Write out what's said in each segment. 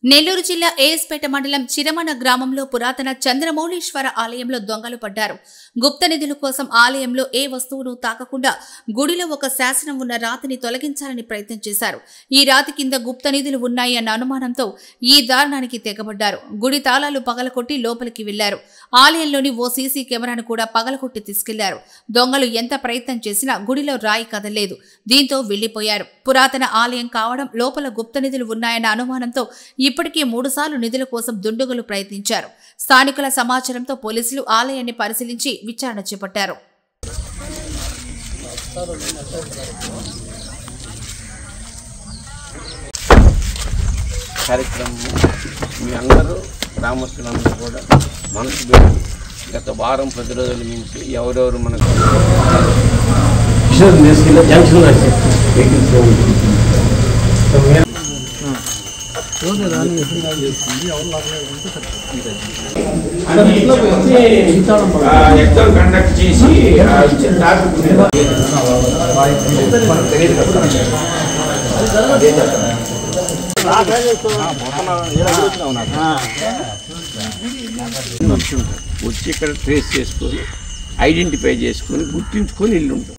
నెల్లూరు జిల్లా ఏఎస్పేట మండలం చిరమన గ్రామంలో పురాతన చంద్రమౌళీశ్వర ఆలయంలో దొంగలు పడ్డారు. గుప్త నిధుల కోసం ఆలయంలో ఏ వస్తువును తాకకుండా గుడిలో ఒక శాసనం ఉన్న రాతిని తొలగించాలని ప్రయత్నం చేశారు. ఈ రాతి కింద గుప్త నిధులు ఉన్నాయి అన్న అనుమానంతో ఈ దారుణానికి తెగబడ్డారు. గుడి తాళాలు పగలకొట్టి లోపలికి వెళ్లారు. ఆలయంలోని ఓ సీసీ కెమెరాను కూడా పగలకొట్టి తీసుకెళ్లారు. దొంగలు ఎంత ప్రయత్నం చేసినా గుడిలో రాయి కదలలేదు. దీంతో వెళ్లిపోయారు. పురాతన ఆలయం కావడం, లోపల గుప్త నిధులు ఉన్నాయన్న అనుమానంతో ఇప్పటికే 3 సార్లు నిధుల కోసం దుండగులు ప్రయత్నించారు. స్థానికుల సమాచారంతో పోలీసులు ఆలయాన్ని పరిశీలించి విచారణ చేపట్టారు. మీ అందరూ గ్రామస్తులందరూ కూడా మనసు పెట్టి గత వారం 10 రోజుల నుంచి ఎవరెవరు మనకు ఎగ్జామ్ కండక్ట్ చేసి వచ్చి ఇక్కడ ట్రేస్ చేసుకొని ఐడెంటిఫై చేసుకొని గుర్తించుకొని ఇల్లు ఉంటుంది.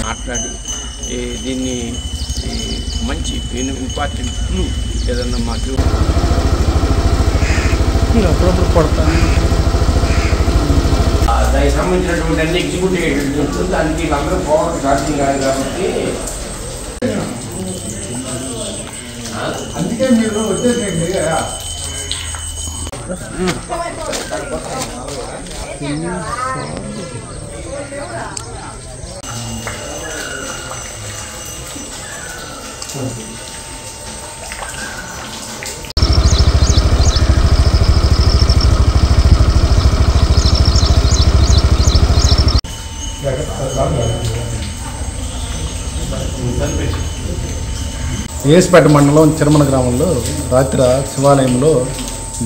మాట్లాడి దీన్ని మంచి ఇంపార్టెంట్ క్లూ ఏదన్నా మాకు అప్పుడప్పుడు కొడతాను. దానికి సంబంధించినటువంటి అన్ని ఎగ్జిక్యూటివ్ ఏజెంట్స్ ఉంటుంది. దానికి వీళ్ళందరూ పవర్ ఛార్జింగ్ కాదు కాబట్టి అందుకే మీరు వచ్చేసేయండి. ఏఎస్పేట మండలం చిరమన గ్రామంలో రాత్రి శివాలయంలో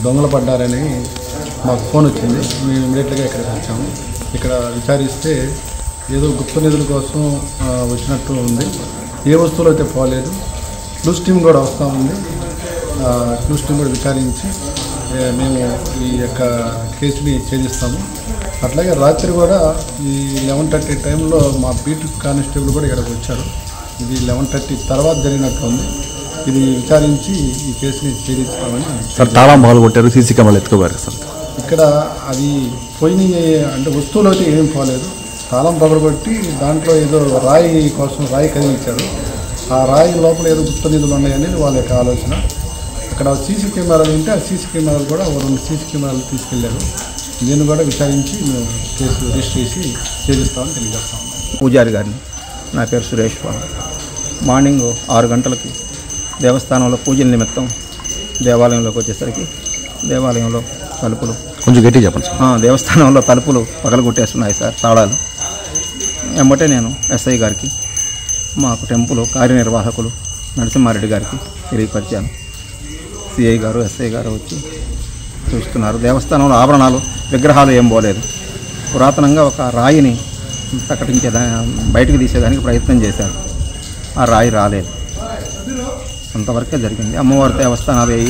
దొంగలు పడ్డారని మాకు ఫోన్ వచ్చింది. మేము ఇమీడియట్గా ఇక్కడికి వచ్చాము. ఇక్కడ విచారిస్తే ఏదో గుప్త నిధుల కోసం వచ్చినట్టు ఉంది. ఏ వస్తువులు అయితే పోలేదు. క్లూస్ టీమ్ కూడా వస్తూ ఉంది. క్లూస్ టీమ్ కూడా విచారించి మేము ఈ యొక్క కేసుని ఛేదిస్తాము. అట్లాగే రాత్రి కూడా ఈ 11:30 టైంలో మా బీట్ కానిస్టేబుల్ కూడా ఇక్కడికి వచ్చారు. ఇది 11:30 తర్వాత జరిగినట్టుంది. ఇది విచారించి ఈ కేసుని ఛేదిస్తామని. సార్ తాళం పగలు కొట్టారు, సీసీ కెమెరాలు ఎత్తుకోవాలి సార్. ఇక్కడ అది పోయినాయి అంటే వస్తువులు అయితే ఏమీ పోలేదు. తాళం పగలగొట్టి దాంట్లో ఏదో రాయి కోసం రాయి కదిలించారు. ఆ రాయి లోపల ఏదో గుప్త నిధులు ఉన్నాయనేది వాళ్ళ యొక్క ఆలోచన. అక్కడ సీసీ కెమెరాలు ఉంటే ఆ సీసీ కెమెరాలు కూడా 2 సీసీ కెమెరాలు తీసుకెళ్లారు. దీన్ని కూడా విచారించి మేము కేసు రిజిస్టర్ చేసి ఛేదిస్తామని తెలియజేస్తాం. పూజారి గారిని, నా పేరు సురేష్ బాబు. మార్నింగ్ 6 గంటలకి దేవస్థానంలో పూజల నిమిత్తం దేవాలయంలోకి వచ్చేసరికి దేవాలయంలో తలుపులు కొంచెం గట్టి చెప్పండి సార్. దేవస్థానంలో తలుపులు పగలగొట్టేస్తున్నాయి సార్, తాళాలు. వెంబటే నేను ఎస్ఐ గారికి, మాకు టెంపుల్ కార్యనిర్వాహకులు నరసింహారెడ్డి గారికి తెలియపరిచాను. సిఐ గారు, ఎస్ఐ గారు వచ్చి చూస్తున్నారు. దేవస్థానంలో ఆభరణాలు, విగ్రహాలు ఏం పోలేదు. పురాతనంగా ఒక రాయిని బయటకు తీసేదానికి ప్రయత్నం చేశారు. ఆ రాయి రాలేదు. అంతవరకే జరిగింది. అమ్మవారి దేవస్థానాలు ఏ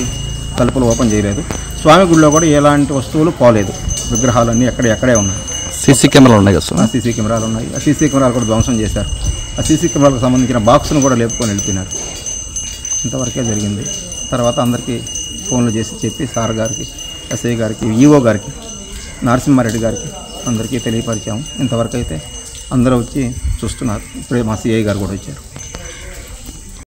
తలుపులు ఓపెన్ చేయలేదు. స్వామి గుడిలో కూడా ఎలాంటి వస్తువులు పోలేదు. విగ్రహాలన్నీ ఎక్కడే ఉన్నాయి. సీసీ కెమెరాలు ఉన్నాయి కదా సార్? సీసీ కెమెరాలు ఉన్నాయి. ఆ సీసీ కెమెరాలు కూడా ధ్వంసం చేశారు. ఆ సీసీ కెమెరాలకు సంబంధించిన బాక్స్ను కూడా లేపుకొని వెళ్ళిపోయినారు. ఇంతవరకే జరిగింది. తర్వాత అందరికీ ఫోన్లు చేసి చెప్పి సార్ గారికి, ఎస్ఐ గారికి, ఈఓ గారికి, నరసింహారెడ్డి గారికి అందరికీ తెలియపరిచాము. ఇంతవరకు అయితే అందరూ వచ్చి చూస్తున్నారు. ఇప్పుడే మా సిఐ గారు కూడా వచ్చారు.